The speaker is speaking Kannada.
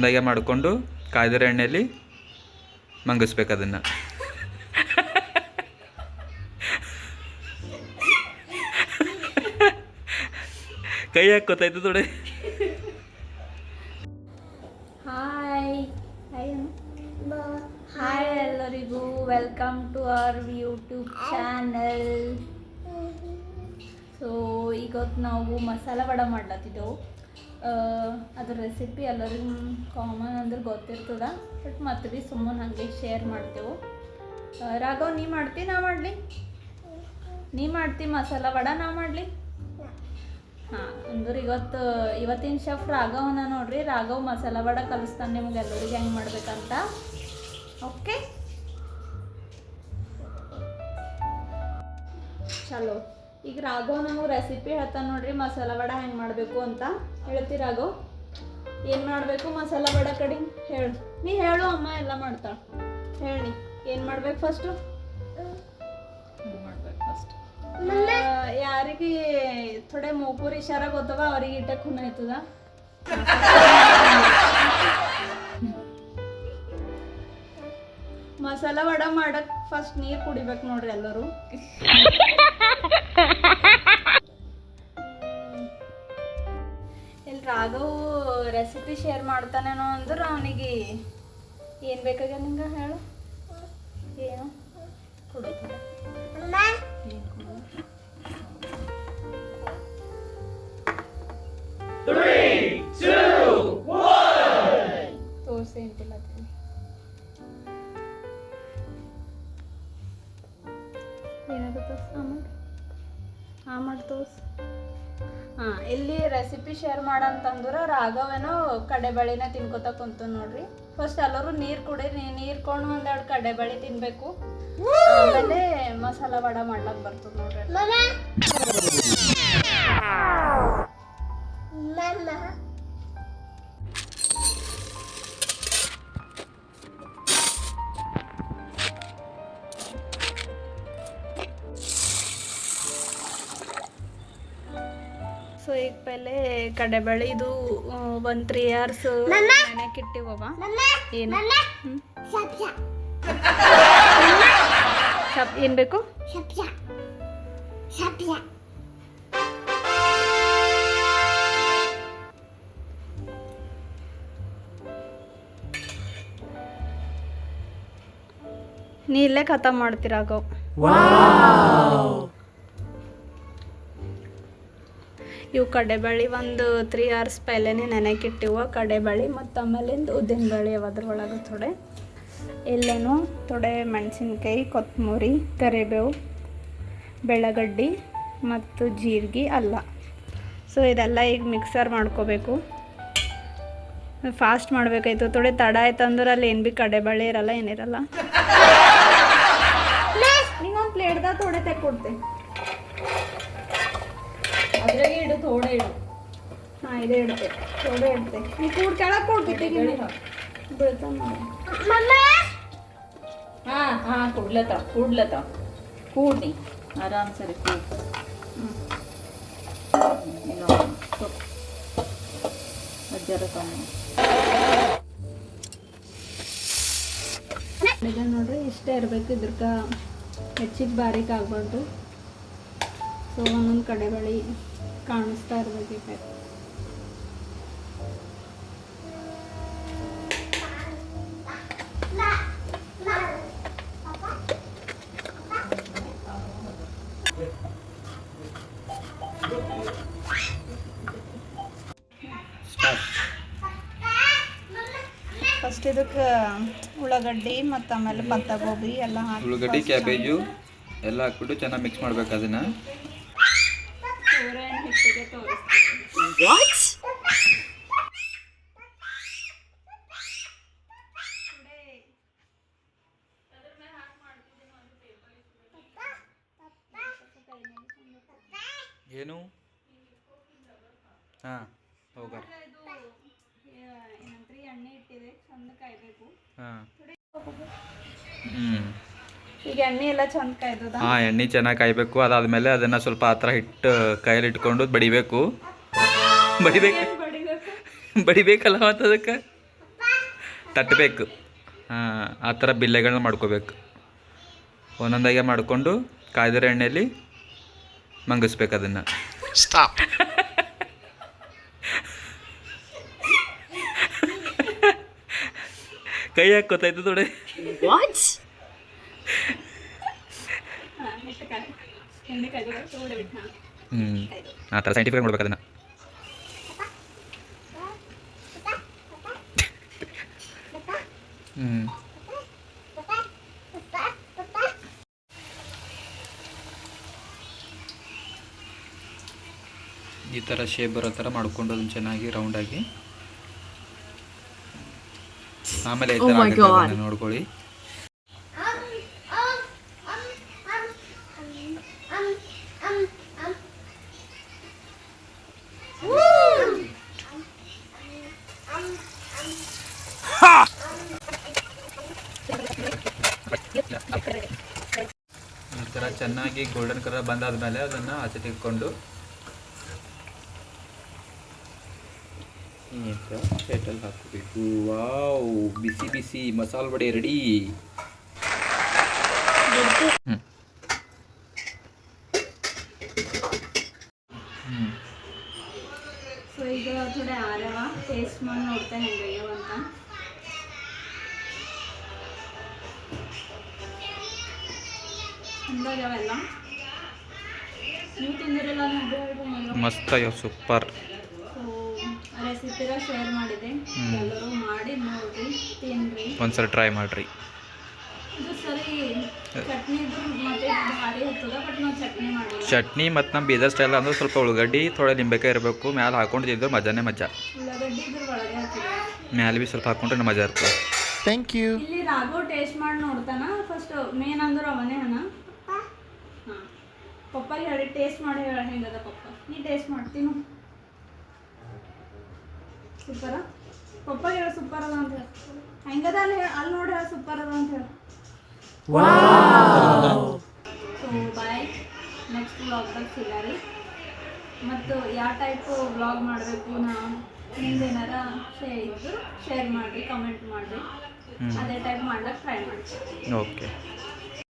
ಚಂದಾಗೆ ಮಾಡಿಕೊಂಡು ಕಾಯ್ದಿರೋ ಎಣ್ಣೆಯಲ್ಲಿ ಮಂಗಿಸ್ಬೇಕು ಅದನ್ನು. ಕೈ ಹಾಕೋತಾಯ್ತು ತೊಡೆ. ಹಾಯ್ ಎಲ್ಲರಿಗೂ, welcome to our YouTube channel. So ಇವತ್ತು ನಾವು ಮಸಾಲ ವಡೆ ಮಾಡ್ಲತ್ತಿದ್ದೆವು. ಅದ್ರ ರೆಸಿಪಿ ಎಲ್ಲರಿಗೂ ಕಾಮನ್ ಅಂದ್ರೆ ಗೊತ್ತಿರ್ತದ, ಬಟ್ ಮತ್ತೆ ಭೀ ಸುಮ್ಮನೆ ಹಾಗೆ ಶೇರ್ ಮಾಡ್ತೇವೆ. ರಾಘವ್, ನೀ ಮಾಡ್ತಿ ನಾ ಮಾಡಲಿ? ನೀ ಮಾಡ್ತಿ ಮಸಾಲ ವಡೆ, ನಾ ಮಾಡಲಿ? ಹಾಂ, ಅಂದ್ರೆ ಇವತ್ತಿನ ಶೆಫ್ ರಾಘವನ ನೋಡ್ರಿ. ರಾಘವ್ ಮಸಾಲ ವಡೆ ಕಲಿಸ್ತಾನೆ ನಿಮ್ಗೆ ಎಲ್ಲರಿಗೆ ಹೆಂಗೆ ಮಾಡ್ಬೇಕಂತ. ಓಕೆ, ಚಲೋ. ಈಗ ರಾಘವ್ ನಮಗೆ ರೆಸಿಪಿ ಹೇಳ್ತಾನೆ ನೋಡ್ರಿ, ಮಸಾಲ ವಡೆ ಹೆಂಗೆ ಮಾಡಬೇಕು ಅಂತ. ಹೇಳ್ತಿ ರಾಘವ್? ಏನು ಮಾಡಬೇಕು ಮಸಾಲ ವಡೆ ಕಡೆ ಹೇಳು. ನೀ ಹೇಳು, ಅಮ್ಮ ಎಲ್ಲ ಮಾಡ್ತಾಳೆ. ಹೇಳಿ ಏನು ಮಾಡ್ಬೇಕು ಫಸ್ಟು? ಮಾಡ್ಬೇಕು ಫಸ್ಟ್ ಯಾರಿಗೆ ಥೋಡೆ ಮೂಕೂರ್ ಇಶಾರ ಗೊತ್ತವ ಅವ್ರಿಗೆ ಇಟ್ಟ ಖುನ್ ಆಯ್ತದ. ಮಸಾಲ ವಡೆ ಮಾಡಕ್ ಫಸ್ಟ್ ನೀರು ಕುಡಿಬೇಕು ನೋಡ್ರಿ ಎಲ್ಲರೂ. ಇಲ್ಲಿ ರಾಘವ್ ರೆಸಿಪಿ ಶೇರ್ ಮಾಡ್ತಾನೇನೋ ಅಂದ್ರೆ ಅವನಿಗೆ ಏನು ಬೇಕಾಗ್ಯ ನಿಂಗೆ ಹೇಳು. ಏನು ಕುಡಿತ ತೋರ್ಸಿ ಅಂತಿಲ್ಲ. ಏನಾಗುತ್ತೆ ಮಾಡಿ ತೋರ್ಸಿ. ಹಾಂ, ಇಲ್ಲಿ ರೆಸಿಪಿ ಶೇರ್ ಮಾಡಂತಂದ್ರೆ ರಾಘವೇನೋ ಕಡಲೆಬೇಳೆನ ತಿನ್ಕೋತ ಕುಂತ ನೋಡ್ರಿ. ಫಸ್ಟ್ ಎಲ್ಲರೂ ನೀರು ಕುಡೀರಿ, ನೀರು ಕೊಂಡು ಒಂದೆರಡು ಕಡಲೆಬೇಳೆ ತಿನ್ಬೇಕು, ಆಮೇಲೆ ಮಸಾಲ ವಡೆ ಮಾಡ್ಲಕ್ಕೆ ಬರ್ತದೆ ನೋಡ್ರಿ. ಸೊ ಈಗ ಪೆಹಲೆ ಕಡಲೆಬೇಳೆ ಇದು 1-3 hours ನೆನೆಯಕ್ಕೆ ಇಟ್ಟಿವವ. ಏನು ಏನು ಬೇಕು? ನೀ ಇಲ್ಲೇ ಖತಮ್ ಮಾಡ್ತೀರಾಗವ್. ಇವು ಕಡಲೆಬೇಳೆ ಒಂದು 3 hours ಪೈಲೇನೆ ನೆನೆಯಕ್ಕೆ ಇಟ್ಟಿವ ಕಡಲೆಬೇಳೆ. ಮತ್ತು ಆಮೇಲೆ ಉದ್ದಿನಬೇಳೆ ಅದ್ರೊಳಗೆ ಥೋಡೆ ಎಲ್ಲೇನು ಥೋಡೆ ಮೆಣಸಿನ್ಕಾಯಿ, ಕೊತ್ತಂಬರಿ, ಕರಿಬೇವು, ಬೆಳ್ಳಗಡ್ಡಿ ಮತ್ತು ಜೀರಿಗೆ, ಅಲ್ಲ. ಸೊ ಇದೆಲ್ಲ ಈಗ ಮಿಕ್ಸರ್ ಮಾಡ್ಕೋಬೇಕು. ಫಾಸ್ಟ್ ಮಾಡಬೇಕಾಯ್ತು. ಥೋಡೆ ತಡ ಆಯ್ತು ಅಂದ್ರೆ ಅಲ್ಲಿ ಏನು ಭೀ ಕಡಲೆಬೇಳೆ ಇರಲ್ಲ, ಏನಿರಲ್ಲ. ನಿಂಗೊಂದು ಪ್ಲೇಟ್ದಾಗ ಥೋಡೆ ತೆಕ್ಕೊಡ್ತೆ, ಅದ್ರಾಗೆ ಇಡು, ಥೋಡೆ ಇಡು. ಹಾಂ, ಇದೇ ಇಡ್ತೆ, ಥೋಡೆ ಇಡ್ತೆ. ನೀ ಕೂಡ್ ಕೆಳಗೆ ಕೊಡ್ಬಿಟ್ಟು ಬೀಳ್ತಾ ಮಾಡಿ. ಹಾಂ ಹಾಂ, ಕೂಡ್ಲತ್ತಾವ ಕೂಡಿ ಆರಾಮ್ ಸರಿ ಕೂಡ್. ಈಗ ನೋಡ್ರಿ ಇಷ್ಟೇ ಇರಬೇಕು, ಇದ್ರಕ್ಕೆ ಹೆಚ್ಚಿಗೆ ಬಾರೀಕ್ ಆಗ್ಬಾರ್ದು. ಸೊ ಒಂದೊಂದು ಕಡಲೆಬೇಳೆ ಕಾಣಿಸ್ತಾ ಇರ್ಬೇಕು. ಫಸ್ಟ್ ಇದಕ್ಕೆ ಉಳ್ಳಾಗಡ್ಡಿ ಮತ್ತು ಆಮೇಲೆ ಪತ್ತಾಗೋಬಿ ಎಲ್ಲ ಹಾಕಿ, ಉಳ್ಳಾಗಡ್ಡಿ, ಕ್ಯಾಬೇಜು ಎಲ್ಲ ಹಾಕ್ಬಿಟ್ಟು ಚೆನ್ನಾಗಿ ಮಿಕ್ಸ್ ಮಾಡ್ಬೇಕು ಅದನ್ನು. ಹಿಟ್ಟಿಗೆ ತೋರಿಸ್ತೀನಿ. ಏನು? ಹಾಂ, ಹೋಗ. ಏನಂದ್ರೆ ಎಣ್ಣೆ ಇಟ್ಟಿದೆ, ಚಂದ ಕಾಯ್ಬೇಕು. ಹಾಂ, ಈಗ ಎಣ್ಣೆ ಎಲ್ಲ ಚಂದ ಕಾಯ್ದದ. ಹಾಂ, ಎಣ್ಣೆ ಚೆನ್ನಾಗಿ ಕಾಯಬೇಕು. ಅದಾದಮೇಲೆ ಅದನ್ನು ಸ್ವಲ್ಪ ಆ ಥರ ಹಿಟ್ಟು ಕೈಯಲ್ಲಿ ಇಟ್ಕೊಂಡು ಬಡಿಬೇಕಲ್ಲ ಮತ್ತು ಅದಕ್ಕೆ. ತಟ್ಟಬೇಕು. ಆ ಥರ ಬಿಲ್ಲೆಗಳನ್ನ ಮಾಡ್ಕೋಬೇಕು. ಒಂದೊಂದಾಗೆ ಮಾಡಿಕೊಂಡು ಕಾಯ್ದಿರೋ ಎಣ್ಣೆಯಲ್ಲಿ ಮಂಗಿಸ್ಬೇಕು ಅದನ್ನು. Stop. ಕೈ ಯಾಕೆ ಗೊತ್ತಾಯ್ತು ನೋಡಿ. ವಾಟ್? ಎಣ್ಣೆ ಕಾಯ್ದು ತೊಗೊಂಡ್ಬಿಟ್ಟು ನಾನು ಆ ಥರ ಸೈಂಟಿಫಿಕ್ ಮಾಡ್ಬೇಕು ಅದನ್ನು. ಈ ಥರ ಶೇಪ್ ಬರೋ ಥರ ಮಾಡ್ಕೊಂಡು ಅದನ್ನು ಚೆನ್ನಾಗಿ ರೌಂಡಾಗಿ ಆಮೇಲೆ ಈ ಥರ ಆಗುತ್ತೆ ಅದನ್ನ ನೋಡ್ಕೊಳ್ಳಿ. ಈ ಥರ ಚೆನ್ನಾಗಿ ಗೋಲ್ಡನ್ ಕಲರ್ ಬಂದಾದ್ಮೇಲೆ ಅದನ್ನು ಆಚೆ ತೆಗೆದುಕೊಂಡು ಪ್ಲೇಟಲ್ಲಿ ಹಾಕಬೇಕು. ವಾವ್, ಬಿಸಿ ಬಿಸಿ ಮಸಾಲೆ ವಡೆ ರೆಡಿ. ಸೊ ಈಗ ಥೋಡೆ ಆರ್ಯವ ಟೇಸ್ಟ್ ಮಾಡಿ ನೋಡ್ತಾ ಹೆಂಗಾಗ್ಯಾವ ಅಂತ. ಚಂದಾಗ್ಯಾವೆಲ್ಲ. ನೀವು ತಿಂದಿರಲ್ಲ ನನಗೆ ಹೇಳ್ರಿ. ಮಸ್ತ್ ಆಗ್ಯಾವ, ಸೂಪರ್. ಸೊ ರೆಸಿಪಿರ ಶೇರ್ ಮಾಡಿದೆ, ಎಲ್ಲರೂ ಮಾಡಿ ನೋಡ್ರಿ, ತಿನ್ರಿ. ಒಂದ್ಸಲ ಟ್ರೈ ಮಾಡಿರಿ. ಇದು ಸರಿ ಚಟ್ನಿ ಮತ್ತೆ ಭಾರಿ ಹತ್ತದ, ಬಟ್ ನಾವು ಚಟ್ನಿ ಮಾಡಿಲ್ಲ. ಚಟ್ನಿ ಮತ್ತು ನಮ್ಮ ಬೀದರ್ ಸ್ಟೈಲ್ ಅಂದ್ರೆ ಸ್ವಲ್ಪ ಉಳ್ಳಾಗಡ್ಡಿ ಥೋಡೆ ನಿಂಬೆಕಾಯಿ ಇರಬೇಕು. ಮ್ಯಾಲೆ ಹಾಕೊಂಡು ತಿಂದ್ರೆ ಮಜಾನೇ ಮಜಾ. ಉಳ್ಳಾಗಡ್ಡಿ ಇದ್ರ ಒಳಗೆ ಹಾಕಿದೆ, ಮ್ಯಾಲೆ ಭೀ ಸ್ವಲ್ಪ ಹಾಕೊಂಡ್ರೆ ಮಜಾ ಇರ್ತದೆ. Thank you. ಇಲ್ಲಿ ರಾಘವ್ ಟೇಸ್ಟ್ ಮಾಡಿ ನೋಡ್ತಾನ. ಫಸ್ಟ್ ಮೇನ್ ಅಂದ್ರೆ ಅವನೇ ಹಣ. ಹಾಂ, ಪಪ್ಪಾಗೆ ಹೇಳಿ ಟೇಸ್ಟ್ ಮಾಡಿ ಹೇಳ ಹೆಂಗದ ಪಪ್ಪ. ನೀ ಟೇಸ್ಟ್ ಮಾಡ್ತೀನು ಸೂಪರ. ಪಪ್ಪಾಗೆ ಹೇಳ ಸೂಪರ್ ಅದ ಅಂತ ಹೇಳಿ. ಹೆಂಗದ ಅಲ್ಲಿ ಹೇಳಿ, ಅಲ್ಲಿ ನೋಡಿ ಹೇಳಿ ಸೂಪರ್ ಅದ ಅಂತ ಹೇಳಿ. ಸೊ ಬಾಯ್, ನೆಕ್ಸ್ಟ್ ವ್ಲಾಗ್ದಾಗ ಸಿಗಾರಿ. ಮತ್ತು ಯಾವ ಟೈಪು ವ್ಲಾಗ್ ಮಾಡಬೇಕು, ನಾವು ನಿಮ್ದೇನಾರ ಶೇರ್ ಮಾಡಿರಿ, ಕಮೆಂಟ್ ಮಾಡಿರಿ. ಅದೇ ಟೈಪ್ ಮಾಡ್ಲಿಕ್ಕೆ ಟ್ರೈ ಮಾಡ್ತೀವಿ. ಓಕೆ.